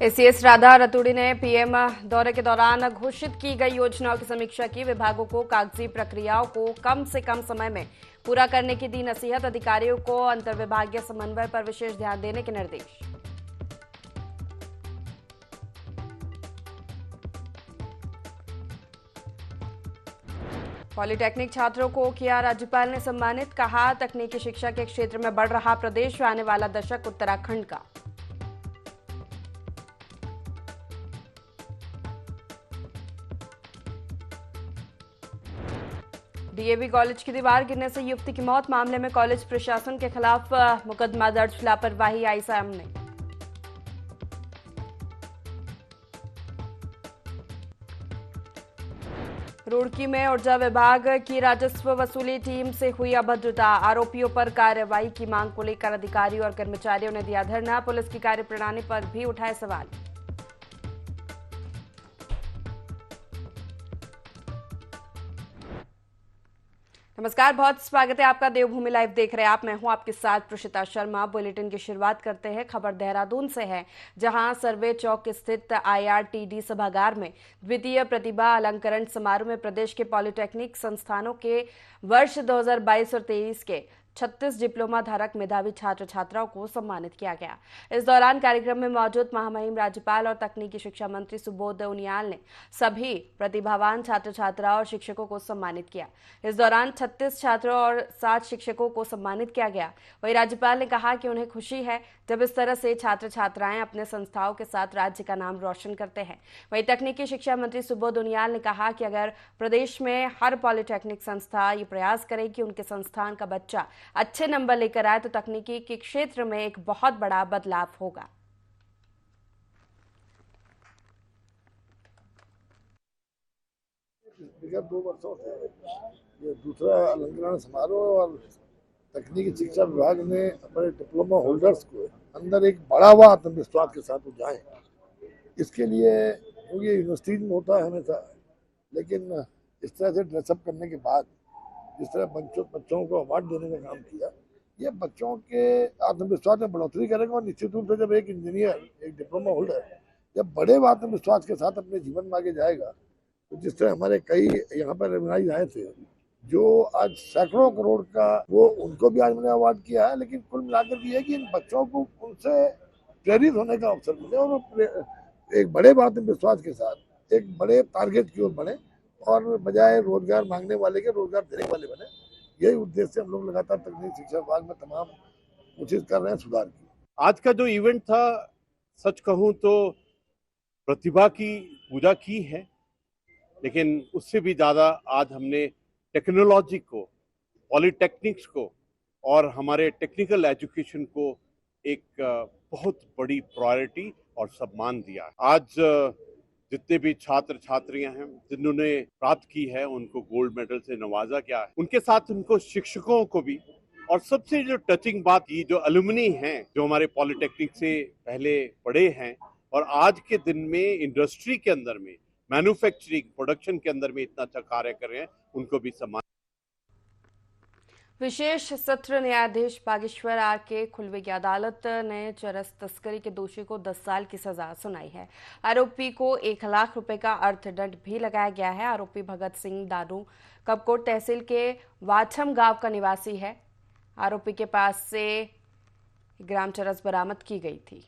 ACS Radha Raturi ने PM दौरे के दौरान घोषित की गई योजनाओं की समीक्षा की। विभागों को कागजी प्रक्रियाओं को कम से कम समय में पूरा करने की दी नसीहत। अधिकारियों को अंतर्विभागीय समन्वय पर विशेष ध्यान देने के निर्देश। पॉलिटेक्निक छात्रों को किया राज्यपाल ने सम्मानित। कहा, तकनीकी शिक्षा के क्षेत्र में बढ़ रहा प्रदेश, आने वाला दशक उत्तराखंड का। डीएवी कॉलेज की दीवार गिरने से युवती की मौत। मामले में कॉलेज प्रशासन के खिलाफ मुकदमा दर्ज। लापरवाही आई सामने। रुड़की में ऊर्जा विभाग की राजस्व वसूली टीम से हुई अभद्रता। आरोपियों पर कार्रवाई की मांग को लेकर अधिकारियों और कर्मचारियों ने दिया धरना। पुलिस की कार्यप्रणाली पर भी उठाए सवाल। नमस्कार, बहुत स्वागत है आपका। देवभूमि लाइव देख रहे हैं आप। मैं हूं आपके साथ प्रशिता शर्मा। बुलेटिन की शुरुआत करते हैं। खबर देहरादून से है, जहां सर्वे चौक स्थित आईआरटीडी सभागार में द्वितीय प्रतिभा अलंकरण समारोह में प्रदेश के पॉलिटेक्निक संस्थानों के वर्ष 2022 और 23 के 36 डिप्लोमा धारक मेधावी छात्र छात्राओं को सम्मानित किया गया। इस दौरान कार्यक्रम में मौजूद महामहिम राज्यपाल और तकनीकी शिक्षा मंत्री सुबोध उनियाल ने सभी प्रतिभावान छात्र छात्राओं और शिक्षकों को सम्मानित किया। इस दौरान 36 छात्रों और 60 शिक्षकों को सम्मानित किया गया। वहीं राज्यपाल ने कहा कि उन्हें खुशी है जब इस तरह से छात्र छात्राएं अपने संस्थाओं के साथ राज्य का नाम रोशन करते हैं। वहीं तकनीकी शिक्षा मंत्री सुबोध उनियाल ने कहा कि अगर प्रदेश में हर पॉलिटेक्निक संस्था ये प्रयास करे कि उनके संस्थान का बच्चा अच्छे नंबर लेकर आए तो तकनीकी के क्षेत्र में एक बहुत बड़ा बदलाव होगा। विगत 2 वर्षों से ये दूसरा अलंकरण समारोह और तकनीकी शिक्षा विभाग ने अपने डिप्लोमा होल्डर्स को अंदर एक बढ़ा हुआ आत्मविश्वास के साथ जाए। इसके लिए क्योंकि यूनिवर्सिटीज में होता है हमेशा, लेकिन इस तरह से ड्रेसअप करने के बाद जिस तरह बच्चों को अवार्ड देने का काम किया, ये बच्चों के आत्मविश्वास में बढ़ोतरी करेगा। और निश्चित रूप से जब एक इंजीनियर, एक डिप्लोमा होल्डर जब बड़े आत्मविश्वास के साथ अपने जीवन में आगे जाएगा, तो जिस तरह हमारे कई यहाँ पर रेगनाइज आए थे जो आज सैकड़ों करोड़ का, वो उनको भी आज मैंने अवार्ड किया है। लेकिन कुल मिलाकर भी है कि इन बच्चों को उनसे प्रेरित होने का अवसर मिले और वो एक बड़े आत्मविश्वास के साथ एक बड़े टारगेट की ओर बढ़े और बजाय रोजगार मांगने वाले के रोजगार देने वाले बने। यही उद्देश्य से हम लोग लगातार तकनीकी शिक्षा विभाग में तमाम कोशिश कर रहे हैं सुधार की। आज का जो इवेंट था, सच कहूं तो प्रतिभा की पूजा की है, लेकिन उससे भी ज्यादा आज हमने टेक्नोलॉजी को, पॉलिटेक्निक्स को और हमारे टेक्निकल एजुकेशन को एक बहुत बड़ी प्रायोरिटी और सम्मान दिया। आज जितने भी छात्र छात्रियां हैं जिन्होंने प्राप्त की है, उनको गोल्ड मेडल से नवाजा गया है। उनके साथ उनको शिक्षकों को भी, और सबसे जो टचिंग बात, ये जो अलुमनी हैं जो हमारे पॉलिटेक्निक से पहले पढ़े हैं और आज के दिन में इंडस्ट्री के अंदर में, मैन्युफैक्चरिंग, प्रोडक्शन के अंदर में इतना अच्छा कार्य कर रहे हैं, उनको भी सम्मान। विशेष सत्र न्यायाधीश बागेश्वर आर के खुलवे की अदालत ने चरस तस्करी के दोषी को 10 साल की सजा सुनाई है। आरोपी को 1 लाख रुपए का अर्थदंड भी लगाया गया है। आरोपी भगत सिंह दानू कपकोट तहसील के वाछम गांव का निवासी है। आरोपी के पास से ग्राम चरस बरामद की गई थी।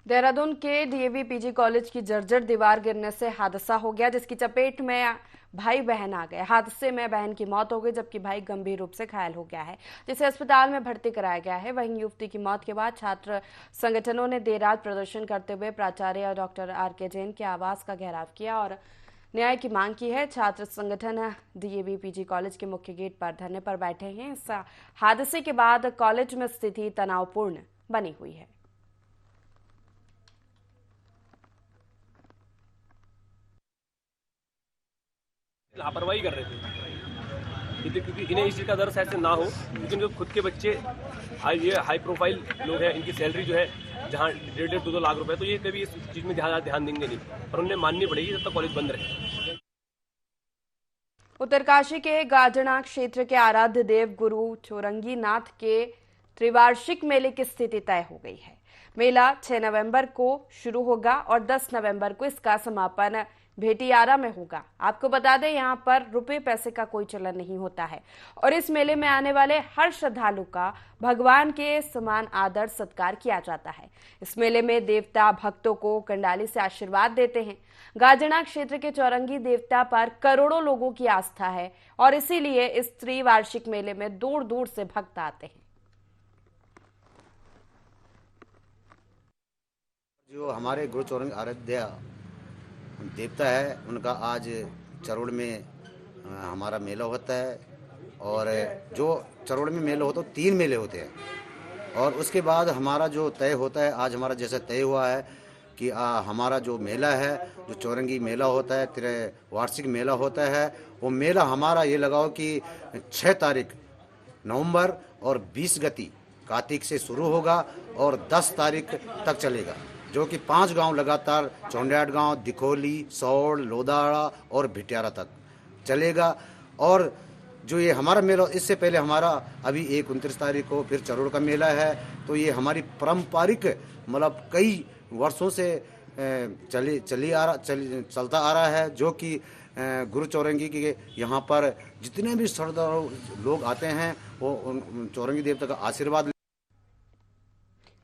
देहरादून के डीएवी पीजी कॉलेज की जर्जर दीवार गिरने से हादसा हो गया, जिसकी चपेट में भाई बहन आ गए। हादसे में बहन की मौत हो गई, जबकि भाई गंभीर रूप से घायल हो गया है, जिसे अस्पताल में भर्ती कराया गया है। वहीं युवती की मौत के बाद छात्र संगठनों ने देर रात प्रदर्शन करते हुए प्राचार्य डॉक्टर आर.के. जैन के आवास का घेराव किया और न्याय की मांग की है। छात्र संगठन डीएवी पीजी कॉलेज के मुख्य गेट पर धरने पर बैठे हैं। इस हादसे के बाद कॉलेज में स्थिति तनावपूर्ण बनी हुई है। लापरवाही कर रहे थे, क्योंकि इन्हें इस चीज़ का डर शायद से ना हो, क्योंकि इनके खुद के बच्चे हाई प्रोफाइल लोग हैं, इनकी सैलरी जो है जहाँ 1.5-2 लाख रुपए, तो ये कभी इस चीज़ में ध्यान देंगे नहीं और उन्हें माननी पड़ेगी जब तक कॉलेज बंद रहे। उत्तरकाशी के गाजणा क्षेत्र के आराध्य देव गुरु चौरंगी नाथ के त्रिवार्षिक मेले की स्थिति तय हो गई है। मेला 6 नवंबर को शुरू होगा और 10 नवंबर को इसका समापन भेटियारा में होगा। आपको बता दें, यहाँ पर रुपए पैसे का कोई चलन नहीं होता है और इस मेले में आने वाले हर श्रद्धालु का भगवान के समान आदर सत्कार किया जाता है। इस मेले में देवता भक्तों को कंडाली से आशीर्वाद देते हैं। गाजणा क्षेत्र के चौरंगी देवता पर करोड़ों लोगों की आस्था है और इसीलिए इस त्रिवार्षिक मेले में दूर दूर से भक्त आते हैं। जो हमारे गुरु चौरंगी आराध्य देवता है, उनका आज चरोड़ में हमारा मेला होता है। और जो चरोड़ में मेला होता है 3 मेले होते हैं और उसके बाद हमारा जो तय होता है, आज हमारा जैसा तय हुआ है कि हमारा जो मेला है, जो चौरंगी मेला होता है, वार्षिक मेला होता है, वो मेला हमारा ये लगाओ कि 6 तारीख नवंबर और 20 गति कार्तिक से शुरू होगा और 10 तारीख तक चलेगा, जो कि 5 गांव लगातार चौंडियाट गांव, दिखोली, सौड़, लोदाड़ा और भिटियारा तक चलेगा। और जो ये हमारा मेला, इससे पहले हमारा अभी 29 तारीख को फिर चरोड़ का मेला है। तो ये हमारी पारंपरिक मतलब कई वर्षों से चलता आ रहा है, जो कि गुरु चौरंगी के यहाँ पर जितने भी श्रद्धालु लोग आते हैं वो चौरंगी देवता का आशीर्वाद।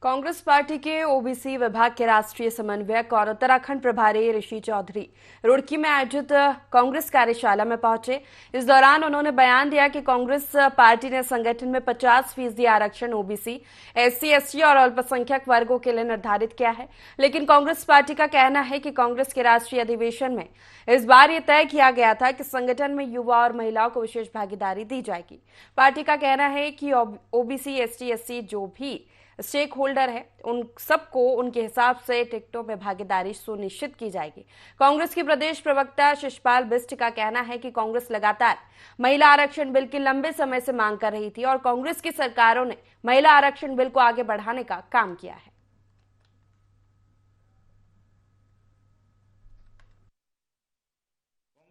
कांग्रेस पार्टी के ओबीसी विभाग के राष्ट्रीय समन्वयक और उत्तराखंड प्रभारी ऋषि चौधरी रुड़की में आयोजित कांग्रेस कार्यशाला में पहुंचे। इस दौरान उन्होंने बयान दिया कि कांग्रेस पार्टी ने संगठन में 50% आरक्षण ओबीसी, एससी, एसटी और अल्पसंख्यक वर्गों के लिए निर्धारित किया है। लेकिन कांग्रेस पार्टी का कहना है कि कांग्रेस के राष्ट्रीय अधिवेशन में इस बार ये तय किया गया था कि संगठन में युवा और महिलाओं को विशेष भागीदारी दी जाएगी। पार्टी का कहना है कि ओबीसी, एसटी, एससी जो भी स्टेक होल्डर है, उन सबको उनके हिसाब से टिकटों में भागीदारी सुनिश्चित की जाएगी। कांग्रेस के प्रदेश प्रवक्ता शिषपाल बिष्ट का कहना है कि कांग्रेस लगातार महिला आरक्षण बिल की लंबे समय से मांग कर रही थी और कांग्रेस की सरकारों ने महिला आरक्षण बिल को आगे बढ़ाने का काम किया है।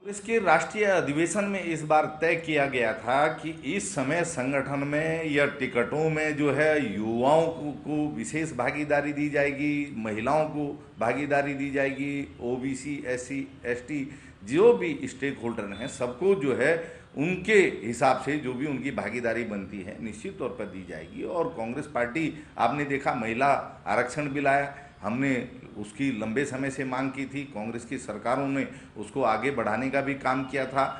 कांग्रेस के राष्ट्रीय अधिवेशन में इस बार तय किया गया था कि इस समय संगठन में या टिकटों में जो है युवाओं को विशेष भागीदारी दी जाएगी, महिलाओं को भागीदारी दी जाएगी, ओबीसी, एससी, एसटी जो भी स्टेक होल्डर हैं सबको जो है उनके हिसाब से जो भी उनकी भागीदारी बनती है निश्चित तौर पर दी जाएगी। और कांग्रेस पार्टी, आपने देखा महिला आरक्षण बिल आया, हमने उसकी लंबे समय से मांग की थी, कांग्रेस की सरकारों ने उसको आगे बढ़ाने का भी काम किया था।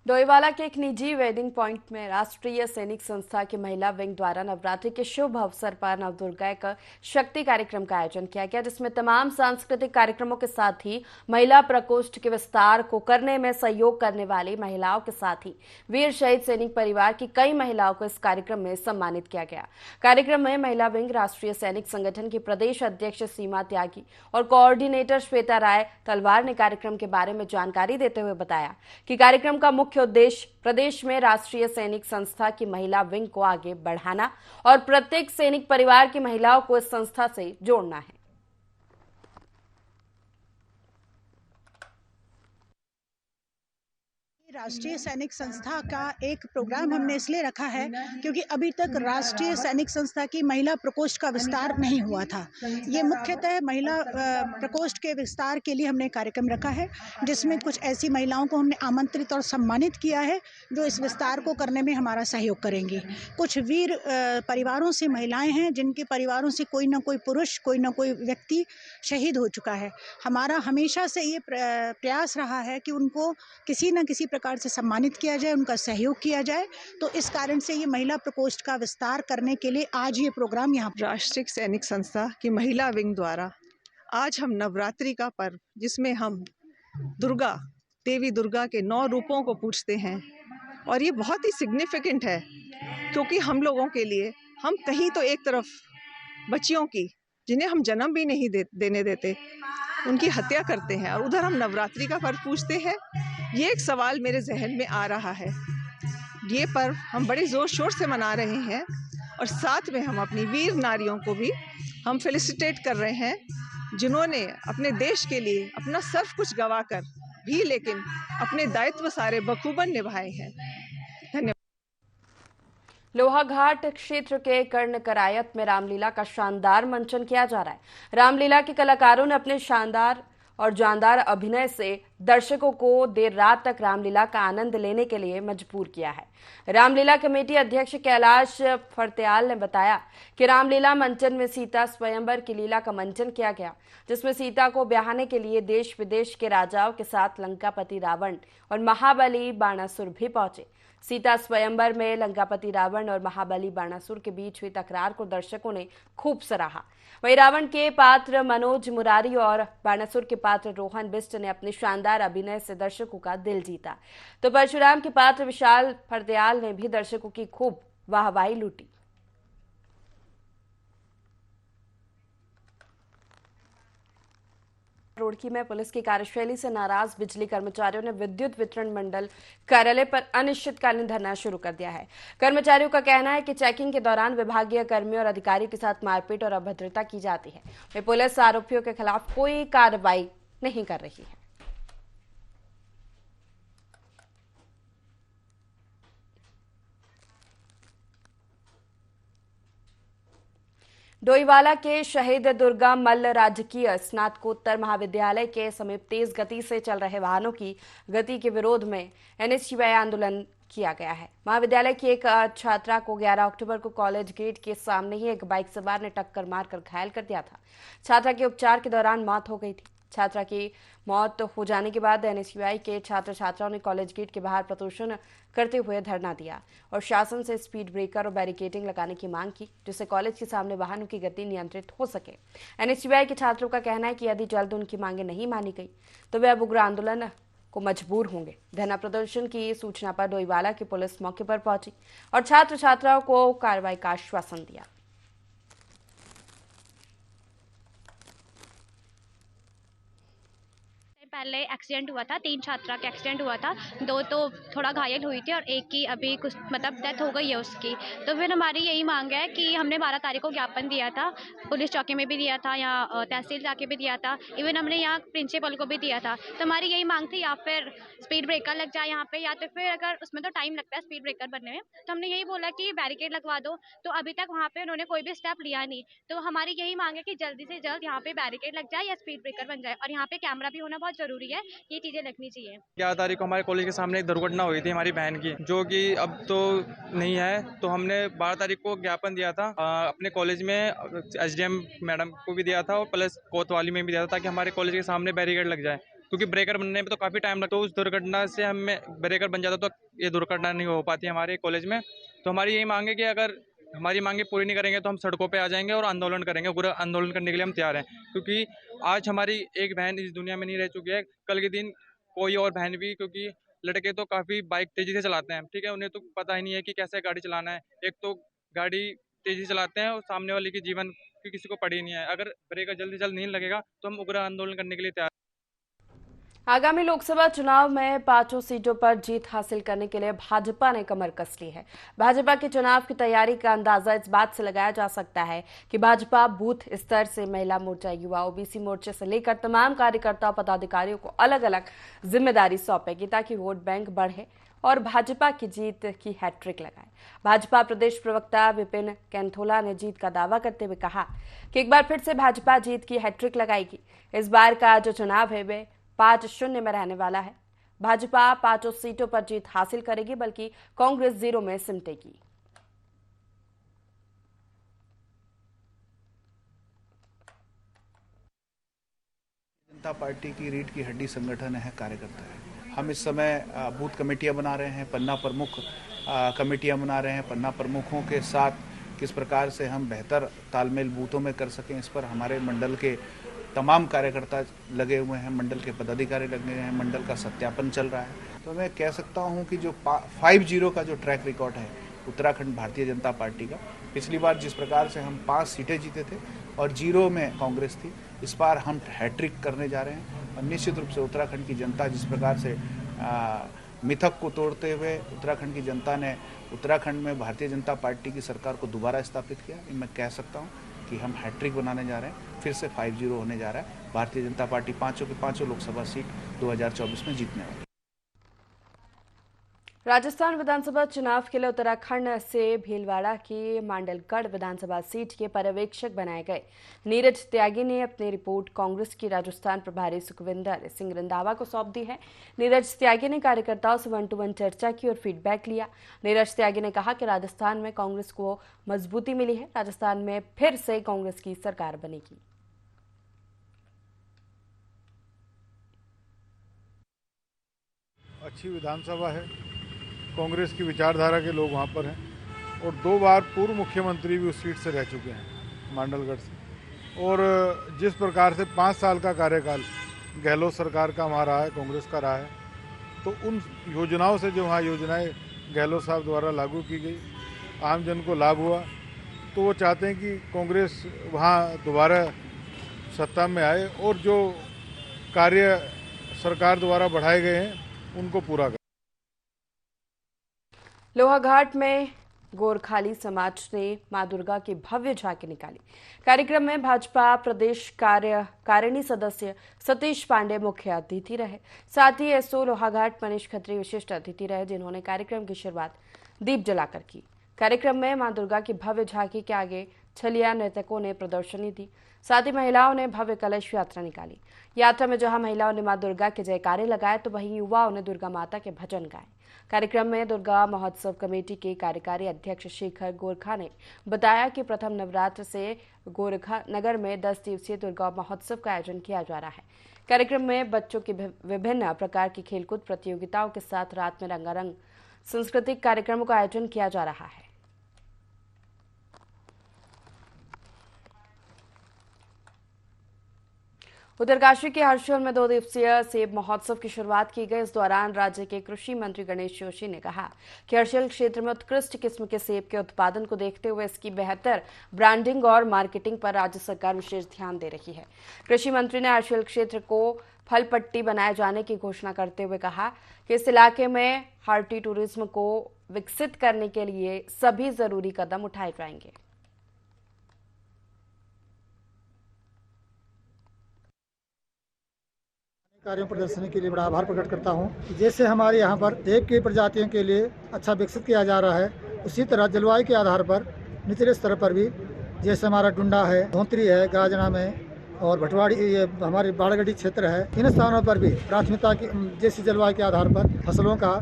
डोईवाला के एक निजी वेडिंग पॉइंट में राष्ट्रीय सैनिक संस्था की महिला विंग द्वारा नवरात्रि के शुभ अवसर पर नवदुर्गा एक शक्ति कार्यक्रम का आयोजन किया गया, जिसमें तमाम सांस्कृतिक कार्यक्रमों के साथ ही महिला प्रकोष्ठ के विस्तार को करने में सहयोग करने वाली महिलाओं के साथ ही वीर शहीद सैनिक परिवार की कई महिलाओं को इस कार्यक्रम में सम्मानित किया गया। कार्यक्रम में महिला विंग राष्ट्रीय सैनिक संगठन की प्रदेश अध्यक्ष सीमा त्यागी और कोऑर्डिनेटर श्वेता राय तलवार ने कार्यक्रम के बारे में जानकारी देते हुए बताया कि कार्यक्रम का मुख्य उद्देश्य प्रदेश में राष्ट्रीय सैनिक संस्था की महिला विंग को आगे बढ़ाना और प्रत्येक सैनिक परिवार की महिलाओं को इस संस्था से जोड़ना है। राष्ट्रीय सैनिक संस्था का एक प्रोग्राम हमने इसलिए रखा है क्योंकि अभी तक राष्ट्रीय सैनिक संस्था की महिला प्रकोष्ठ का विस्तार नहीं हुआ था। ये मुख्यतः महिला प्रकोष्ठ के विस्तार के लिए हमने कार्यक्रम रखा है, जिसमें कुछ ऐसी महिलाओं को हमने आमंत्रित और सम्मानित किया है जो इस विस्तार को करने में हमारा सहयोग करेंगी। कुछ वीर परिवारों से महिलाएं हैं जिनके परिवारों से कोई ना कोई पुरुष, कोई ना कोई व्यक्ति शहीद हो चुका है। हमारा हमेशा से ये प्रयास रहा है कि उनको किसी न किसी प्रकार से सम्मानित किया जाए, उनका सहयोग किया जाए। तो इस कारण से ये महिला प्रकोष्ठ का विस्तार करने के लिए आज ये प्रोग्राम यहाँ राष्ट्रीय सैनिक संस्था की महिला विंग द्वारा आज हम नवरात्रि का पर्व, जिसमें हम देवी दुर्गा के 9 रूपों को पूजते हैं, और ये बहुत ही सिग्निफिकेंट है क्योंकि हम लोगों के लिए, हम कहीं तो एक तरफ बच्चियों की जिन्हें हम जन्म भी नहीं देने देते, उनकी हत्या करते हैं, और उधर हम नवरात्रि का पर्व पूजते हैं। ये एक सवाल मेरे जहन में आ रहा है। ये पर्व हम बड़े ज़ोर शोर से मना रहे हैं और साथ में हम अपनी वीर नारियों को भी हम फेलिसिटेट कर रहे हैं, जिन्होंने अपने देश के लिए अपना सब कुछ गंवाकर भी लेकिन अपने दायित्व सारे बखूबन निभाए हैं। धन्यवाद। लोहाघाट क्षेत्र के कर्ण करायत में रामलीला का शानदार मंचन किया जा रहा है। रामलीला के कलाकारों ने अपने शानदार और जानदार अभिनय से दर्शकों को देर रात तक रामलीला का आनंद लेने के लिए मजबूर किया है। रामलीला कमेटी अध्यक्ष कैलाश फरत्याल ने बताया कि रामलीला मंचन में सीता स्वयंवर की लीला का मंचन किया गया, जिसमें सीता को ब्याहने के लिए देश विदेश के राजाओं के साथ लंकापति रावण और महाबली बाणासुर भी पहुंचे। सीता स्वयंवर में लंकापति रावण और महाबली बाणासुर के बीच हुई तकरार को दर्शकों ने खूब सराहा। वहीं रावण के पात्र मनोज मुरारी और बाणासुर के पात्र रोहन बिष्ट ने अपने शानदार अभिनय से दर्शकों का दिल जीता, तो परशुराम के पात्र विशाल फरदयाल ने भी दर्शकों की खूब वाहवाही लूटी। रुड़की में पुलिस की कार्यशैली से नाराज बिजली कर्मचारियों ने विद्युत वितरण मंडल कार्यालय पर अनिश्चितकालीन धरना शुरू कर दिया है। कर्मचारियों का कहना है कि चेकिंग के दौरान विभागीय कर्मियों और अधिकारी के साथ मारपीट और अभद्रता की जाती है। वे पुलिस आरोपियों के खिलाफ कोई कार्रवाई नहीं कर रही है। डोईवाला के शहीद दुर्गा मल्ल राजकीय स्नातकोत्तर महाविद्यालय के समीप तेज गति से चल रहे वाहनों की गति के विरोध में एनएसयूआई आंदोलन किया गया है। महाविद्यालय की एक छात्रा को 11 अक्टूबर को कॉलेज गेट के सामने ही एक बाइक सवार ने टक्कर मारकर घायल कर दिया था। छात्रा के उपचार के दौरान मौत हो गई थी। छात्रा की मौत हो जाने के बाद एनएसयूआई के छात्र छात्राओं ने कॉलेज गेट के बाहर प्रदर्शन करते हुए धरना दिया और शासन से स्पीड ब्रेकर और बैरिकेडिंग लगाने की मांग की, जिससे कॉलेज के सामने वाहनों की गति नियंत्रित हो सके। एनएसयूआई के छात्रों का कहना है कि यदि जल्द उनकी मांगे नहीं मानी गई तो वे अब उग्र आंदोलन को मजबूर होंगे। धरना प्रदर्शन की सूचना पर डोईवाला की पुलिस मौके पर पहुंची और छात्र छात्राओं को कार्रवाई का आश्वासन दिया। पहले एक्सीडेंट हुआ था, 3 छात्रा का एक्सीडेंट हुआ था, 2 तो थोड़ा घायल हुई थी और एक की अभी कुछ मतलब डेथ हो गई है उसकी। तो फिर हमारी यही मांग है कि हमने 12 तारीख को ज्ञापन दिया था, पुलिस चौकी में भी दिया था, यहाँ तहसील जाके भी दिया था, इवन हमने यहाँ प्रिंसिपल को भी दिया था। तो हमारी यही मांग थी या फिर स्पीड ब्रेकर लग जाए यहाँ पे, या तो फिर अगर उसमें तो टाइम लगता है स्पीड ब्रेकर बनने में, तो हमने यही बोला कि बैरिकेड लगवा दो। तो अभी तक वहाँ पे उन्होंने कोई भी स्टेप लिया नहीं। तो हमारी यही मांग है कि जल्दी से जल्द यहाँ पे बैरिकेड लग जाए या स्पीड ब्रेकर बन जाए, और यहाँ पे कैमरा भी होना बहुत जरूरी है, ये चीजें लगनी चाहिए। 11 तारीख को हमारे कॉलेज के सामने एक दुर्घटना हुई थी हमारी बहन की, जो कि अब तो नहीं है। तो हमने 12 तारीख को ज्ञापन दिया था, अपने कॉलेज में एसडीएम मैडम को भी दिया था और प्लस कोतवाली में भी दिया था, ताकि हमारे कॉलेज के सामने बैरिकेड लग जाए, क्योंकि ब्रेकर बनने में तो काफ़ी टाइम लगता है। तो उस दुर्घटना से हमें ब्रेकर बन जाता तो ये दुर्घटना नहीं हो पाती हमारे कॉलेज में। तो हमारी यही मांग है कि अगर हमारी मांगे पूरी नहीं करेंगे तो हम सड़कों पे आ जाएंगे और आंदोलन करेंगे। पूरा आंदोलन करने के लिए हम तैयार हैं, क्योंकि आज हमारी एक बहन इस दुनिया में नहीं रह चुकी है, कल के दिन कोई और बहन भी, क्योंकि लड़के तो काफ़ी बाइक तेज़ी से चलाते हैं, ठीक है, उन्हें तो पता ही नहीं है कि कैसे गाड़ी चलाना है। एक तो गाड़ी तेज़ी चलाते हैं और सामने वाले की जीवन की किसी को पड़ी नहीं है। अगर ब्रेक जल्द से जल्द नहीं लगेगा तो हम उग्र आंदोलन करने के लिए तैयार। आगामी लोकसभा चुनाव में 5 सीटों पर जीत हासिल करने के लिए भाजपा ने कमर कस ली है। भाजपा के चुनाव की तैयारी का अंदाजा इस बात से लगाया जा सकता है कि भाजपा बूथ स्तर से महिला मोर्चा, युवा, ओबीसी मोर्चे से लेकर तमाम कार्यकर्ता पदाधिकारियों को अलग अलग जिम्मेदारी सौंपेगी, ताकि वोट बैंक बढ़े और भाजपा की जीत की हैट्रिक लगाए। भाजपा प्रदेश प्रवक्ता विपिन कैंथोला ने जीत का दावा करते हुए कहा कि एक बार फिर से भाजपा जीत की हैट्रिक लगाएगी। इस बार का जो चुनाव है वे 5-0 में रहने वाला है। भाजपा 5 सीटों पर जीत हासिल करेगी, बल्कि कांग्रेस 0 में सिमटेगी। जनता पार्टी की रीढ़ की हड्डी संगठन है, कार्यकर्ता है। हम इस समय बूथ कमेटियां बना रहे हैं, पन्ना प्रमुख कमेटियां बना रहे हैं। पन्ना प्रमुखों के साथ किस प्रकार से हम बेहतर तालमेल बूथों में कर सकें, इस पर हमारे मंडल के तमाम कार्यकर्ता लगे हुए हैं, मंडल के पदाधिकारी लगे हुए हैं, मंडल का सत्यापन चल रहा है। तो मैं कह सकता हूं कि जो 5-0 का जो ट्रैक रिकॉर्ड है उत्तराखंड भारतीय जनता पार्टी का, पिछली बार जिस प्रकार से हम 5 सीटें जीते थे और 0 में कांग्रेस थी, इस बार हम हैट्रिक करने जा रहे हैं। और निश्चित रूप से उत्तराखंड की जनता जिस प्रकार से मिथक को तोड़ते हुए उत्तराखंड की जनता ने उत्तराखंड में भारतीय जनता पार्टी की सरकार को दोबारा स्थापित किया। मैं कह सकता हूं कि हम हैट्रिक बनाने जा रहे हैं, फिर से 5-0 होने जा रहा है। भारतीय जनता पार्टी पांचों की पांचों लोकसभा सीट 2024 में जीतने वाली। राजस्थान विधानसभा चुनाव के लिए उत्तराखंड से भीलवाड़ा की मांडलगढ़ विधानसभा सीट के पर्यवेक्षक बनाए गए नीरज त्यागी ने अपनी रिपोर्ट कांग्रेस की राजस्थान प्रभारी सुखविंदर सिंह रंधावा को सौंप दी है। नीरज त्यागी ने कार्यकर्ताओं से 1-to-1 चर्चा की और फीडबैक लिया। नीरज त्यागी ने कहा कि राजस्थान में कांग्रेस को मजबूती मिली है, राजस्थान में फिर से कांग्रेस की सरकार बनेगी। अच्छी विधानसभा है, कांग्रेस की विचारधारा के लोग वहाँ पर हैं और 2 बार पूर्व मुख्यमंत्री भी उस सीट से रह चुके हैं मांडलगढ़ से। और जिस प्रकार से 5 साल का कार्यकाल गहलोत सरकार का वहाँ रहा है, कांग्रेस का रहा है, तो उन योजनाओं से जो वहाँ योजनाएं गहलोत साहब द्वारा लागू की गई, आम जन को लाभ हुआ, तो वो चाहते हैं कि कांग्रेस वहाँ दोबारा सत्ता में आए और जो कार्य सरकार द्वारा बढ़ाए गए हैं उनको पूरा करें। लोहाघाट में गोरखाली समाज ने मां दुर्गा की भव्य झांकी निकाली। कार्यक्रम में भाजपा प्रदेश कार्यकारिणी सदस्य सतीश पांडे मुख्य अतिथि रहे। साथ ही एसओ लोहाघाट मनीष खत्री विशिष्ट अतिथि रहे, जिन्होंने कार्यक्रम की शुरुआत दीप जलाकर की। कार्यक्रम में मां दुर्गा की भव्य झांकी के आगे छलिया नर्तकों ने प्रदर्शनी दी। साथ ही महिलाओं ने भव्य कलश यात्रा निकाली। यात्रा में जहां महिलाओं ने मां दुर्गा के जयकारे लगाए, तो वहीं युवाओं ने दुर्गा माता के भजन गाए। कार्यक्रम में दुर्गा महोत्सव कमेटी के कार्यकारी अध्यक्ष शेखर गोरखा ने बताया कि प्रथम नवरात्र से गोरखा नगर में 10 दिवसीय दुर्गा महोत्सव का आयोजन किया जा रहा है। कार्यक्रम में बच्चों की विभिन्न प्रकार की खेलकूद प्रतियोगिताओं के साथ रात में रंगारंग सांस्कृतिक कार्यक्रमों का आयोजन किया जा रहा है। उत्तरकाशी के हर्षोल में 2 दिवसीय सेब महोत्सव की शुरुआत की गई। इस दौरान राज्य के कृषि मंत्री गणेश जोशी ने कहा कि हर्षोल क्षेत्र में उत्कृष्ट किस्म के सेब के उत्पादन को देखते हुए इसकी बेहतर ब्रांडिंग और मार्केटिंग पर राज्य सरकार विशेष ध्यान दे रही है। कृषि मंत्री ने हर्षोल क्षेत्र को फल पट्टी बनाए जाने की घोषणा करते हुए कहा कि इस इलाके में हार्टी टूरिज्म को विकसित करने के लिए सभी जरूरी कदम उठाए जाएंगे। कार्यों प्रदर्शनी के लिए बड़ा आभार प्रकट करता हूं कि जैसे हमारे यहां पर सेब की प्रजातियों के लिए अच्छा विकसित किया जा रहा है, उसी तरह जलवायु के आधार पर निचले स्तर पर भी जैसे हमारा टुंडा है, धोंतरी है, गाजना में और भटवाड़ी, ये हमारे बाड़गढ़ी क्षेत्र है, इन स्थानों पर भी प्राथमिकता की जैसी जलवायु के आधार पर फसलों का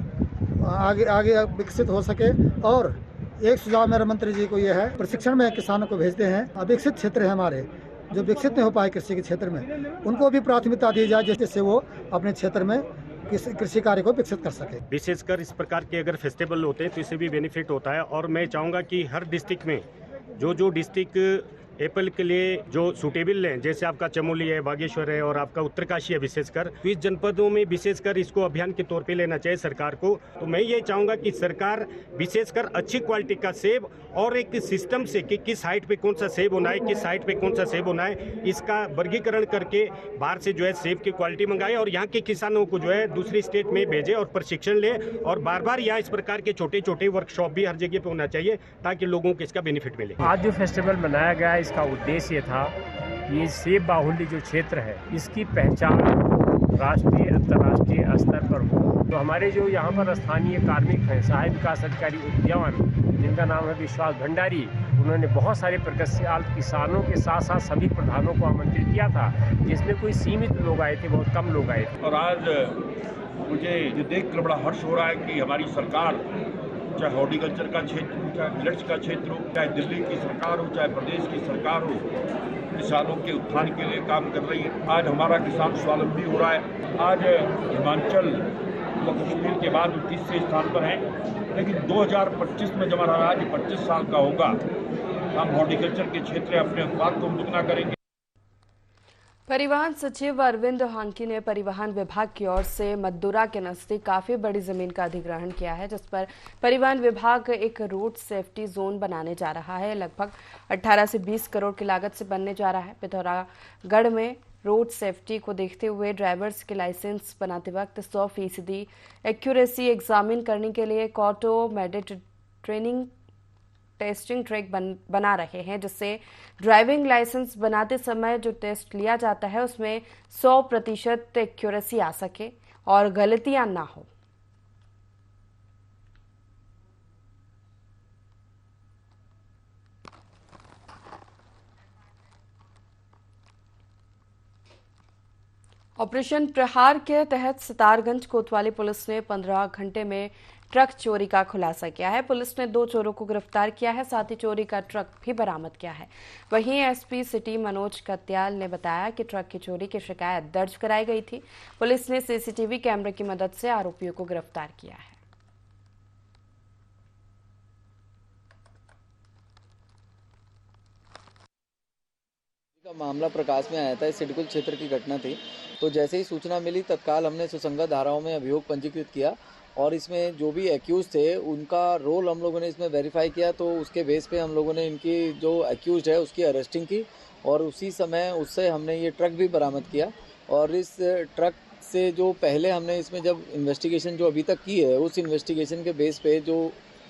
आगे विकसित हो सके। और एक सुझाव मेरे मंत्री जी को यह है, प्रशिक्षण में किसानों को भेजते हैं। अविकसित क्षेत्र है हमारे, जो विकसित नहीं हो पाए कृषि के क्षेत्र में, उनको भी प्राथमिकता दी जाए जिससे वो अपने क्षेत्र में कृषि कार्य को विकसित कर सके। विशेषकर इस प्रकार के अगर फेस्टिवल होते हैं तो इससे भी बेनिफिट होता है। और मैं चाहूँगा कि हर डिस्ट्रिक्ट में जो डिस्ट्रिक्ट एप्पल के लिए जो सूटेबल है, जैसे आपका चमोली है, बागेश्वर है और आपका उत्तरकाशी है विशेषकर, तो इस जनपदों में विशेषकर इसको अभियान के तौर पे लेना चाहिए सरकार को। तो मैं ये चाहूँगा कि सरकार विशेषकर अच्छी क्वालिटी का सेब और एक सिस्टम से कि किस हाइट पे कौन सा सेब होना है, किस हाइट पे कौन सा सेब होना है, इसका वर्गीकरण करके बाहर से जो है सेब की क्वालिटी मंगाए और यहाँ के किसानों को जो है दूसरी स्टेट में भेजे और प्रशिक्षण ले। और बार बार यहाँ इस प्रकार के छोटे छोटे वर्कशॉप भी हर जगह पे होना चाहिए ताकि लोगों को इसका बेनिफिट मिले। आज जो फेस्टिवल मनाया गया, इसका उद्देश्य था ये सेब बाहुल्य जो क्षेत्र है इसकी पहचान राष्ट्रीय अंतर्राष्ट्रीय स्तर पर हो। तो हमारे जो यहाँ पर स्थानीय कार्मिक हैं, सहायक विकास अधिकारी उद्यान, जिनका नाम है विश्वास भंडारी, उन्होंने बहुत सारे प्रगतिशील किसानों के साथ साथ सभी प्रधानों को आमंत्रित किया था, जिसमें कोई सीमित लोग आए थे, बहुत कम लोग आए थे। और आज मुझे ये देख कर बड़ा हर्ष हो रहा है कि हमारी सरकार, चाहे हॉर्टिकल्चर का क्षेत्र हो, चाहे मिलेट्स का क्षेत्र हो, चाहे दिल्ली की सरकार हो, चाहे प्रदेश की सरकार हो, किसानों के उत्थान के लिए काम कर रही है। आज हमारा किसान स्वावलंबी हो रहा है। आज हिमाचल व कश्मीर के बाद 30वें स्थान पर हैं, लेकिन 2025 में जब हमारा राज्य 25 साल का होगा, हम हॉर्टिकल्चर के क्षेत्र में अपने उत्पाद को दुगना करेंगे। परिवहन सचिव अरविंद हांकी ने परिवहन विभाग की ओर से मद्दुरा के नजदीक काफी बड़ी जमीन का अधिग्रहण किया है, जिस पर परिवहन विभाग एक रोड सेफ्टी जोन बनाने जा रहा है। लगभग 18 से 20 करोड़ की लागत से बनने जा रहा है। पिथौरागढ़ में रोड सेफ्टी को देखते हुए ड्राइवर्स के लाइसेंस बनाते वक्त 100% एक्यूरेसी एग्जामिन करने के लिए एक ऑटोमेटेड ट्रेनिंग टेस्टिंग ट्रैक बना रहे हैं, जिससे ड्राइविंग लाइसेंस बनाते समय जो टेस्ट लिया जाता है उसमें 100% एक्यूरेसी आ सके और गलतियां ना हो। ऑपरेशन प्रहार के तहत सितारगंज कोतवाली पुलिस ने 15 घंटे में ट्रक चोरी का खुलासा किया है। पुलिस ने 2 चोरों को गिरफ्तार किया है, साथ ही चोरी का ट्रक भी बरामद किया है। वहीं एसपी सिटी मनोज कत्याल ने बताया कि ट्रक की चोरी की शिकायत दर्ज कराई गई थी। पुलिस ने सीसीटीवी कैमरे की मदद से आरोपियों को गिरफ्तार किया है। मामला प्रकाश में आया था। इस सिडकुल क्षेत्र की घटना थी, तो जैसे ही सूचना मिली तत्काल हमने सुसंगत धाराओं में अभियोग पंजीकृत किया और इसमें जो भी एक्यूज थे उनका रोल हम लोगों ने इसमें वेरीफाई किया। तो उसके बेस पे हम लोगों ने इनकी जो एक्यूज है उसकी अरेस्टिंग की और उसी समय उससे हमने ये ट्रक भी बरामद किया। और इस ट्रक से जो पहले हमने इसमें जब इन्वेस्टिगेशन जो अभी तक की है उस इन्वेस्टिगेशन के बेस पे जो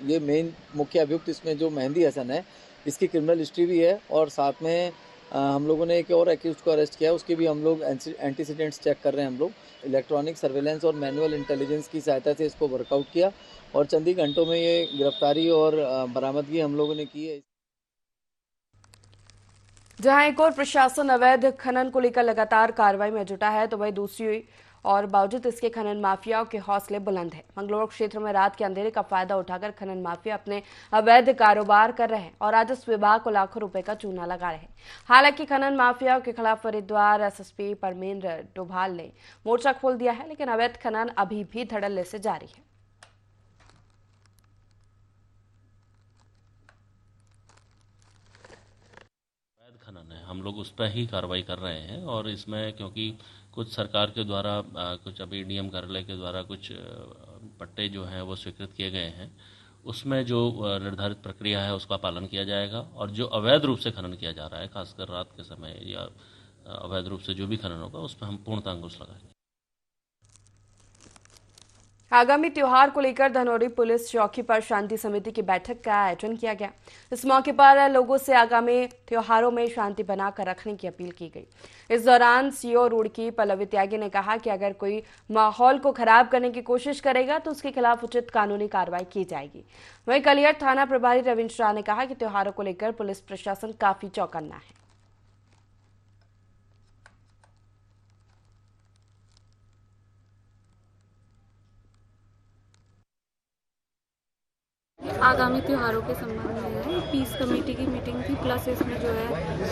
ये मेन मुख्य अभियुक्त इसमें जो मेहंदी हसन है, इसकी क्रिमिनल हिस्ट्री भी है और साथ में हम लोगों ने एक और एक्यूज को अरेस्ट किया, उसकी भी हम लोग एंटीसीडेंट्स चेक कर रहे हैं। हम लोग इलेक्ट्रॉनिक सर्वेलेंस और मैनुअल इंटेलिजेंस की सहायता से इसको वर्कआउट किया और चंद ही घंटों में ये गिरफ्तारी और बरामदगी हम लोगों ने की है। जहां एक और प्रशासन अवैध खनन को लेकर लगातार कार्रवाई में जुटा है, तो वहीं दूसरी और बावजूद इसके खनन माफियाओं के हौसले बुलंद हैं। मंगलोर क्षेत्र में रात के अंधेरे का फायदा उठाकर खनन माफिया अपने अवैध कारोबार कर रहे हैं और राजस्व विभाग को लाखों रुपए का चूना लगा रहे हैं। हालांकि खनन माफियाओं के खिलाफ हरिद्वार एसएसपी परमेंद्र डोभाल ने मोर्चा खोल दिया है, लेकिन अवैध खनन अभी भी धड़ल्ले से जारी है। खनन है, हम लोग उस पर ही कार्रवाई कर रहे हैं और इसमें क्योंकि कुछ सरकार के द्वारा कुछ अभी डीएम कार्यालय के द्वारा कुछ पट्टे जो हैं वो स्वीकृत किए गए हैं, उसमें जो निर्धारित प्रक्रिया है उसका पालन किया जाएगा और जो अवैध रूप से खनन किया जा रहा है खासकर रात के समय या अवैध रूप से जो भी खनन होगा उस पर हम पूर्णतः अंकुश लगाएंगे। आगामी त्योहार को लेकर धनौरी पुलिस चौकी पर शांति समिति की बैठक का आयोजन किया गया। इस मौके पर लोगों से आगामी त्योहारों में शांति बनाकर रखने की अपील की गई। इस दौरान सीओ रुड़की पल्लवी त्यागी ने कहा कि अगर कोई माहौल को खराब करने की कोशिश करेगा तो उसके खिलाफ उचित कानूनी कार्रवाई की जाएगी। वहीं कलियर थाना प्रभारी रविंद्र शाह ने कहा कि त्योहारों को लेकर पुलिस प्रशासन काफी चौकन्ना है। आगामी त्योहारों के संबंध में पीस कमेटी की मीटिंग थी, प्लस इसमें जो है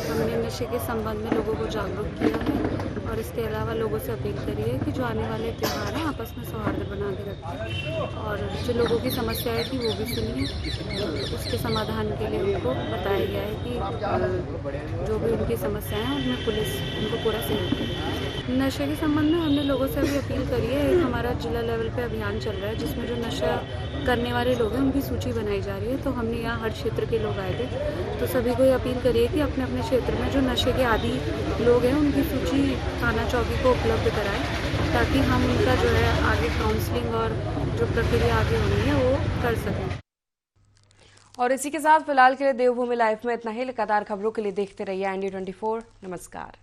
हमने नशे के संबंध में लोगों को जागरूक किया है और इसके अलावा लोगों से अपील करी है कि जो आने वाले त्योहार हैं आपस में सौहार्द बना के रखें और जो लोगों की समस्याएं थी वो भी सुनिए, उसके समाधान के लिए उनको बताया गया है कि जो भी उनकी समस्याएं हैं उनमें पुलिस उनको पूरा सहयोग करेगी। नशे के संबंध में हमने लोगों से भी अपील करी है। एक हमारा जिला लेवल पे अभियान चल रहा है जिसमें जो नशा करने वाले लोग हैं उनकी सूची बनाई जा रही है। तो हमने यहाँ हर क्षेत्र के लोग आए थे, तो सभी को ये अपील करी है कि अपने अपने क्षेत्र में जो नशे के आदी लोग हैं उनकी सूची थाना चौकी को उपलब्ध कराएं ताकि हम उनका जो है आगे काउंसलिंग और जो प्रक्रिया आगे होनी है वो कर सकें। और इसी के साथ फिलहाल के लिए देवभूमि लाइव में इतना ही। लगातार खबरों के लिए देखते रहिए ND24। नमस्कार।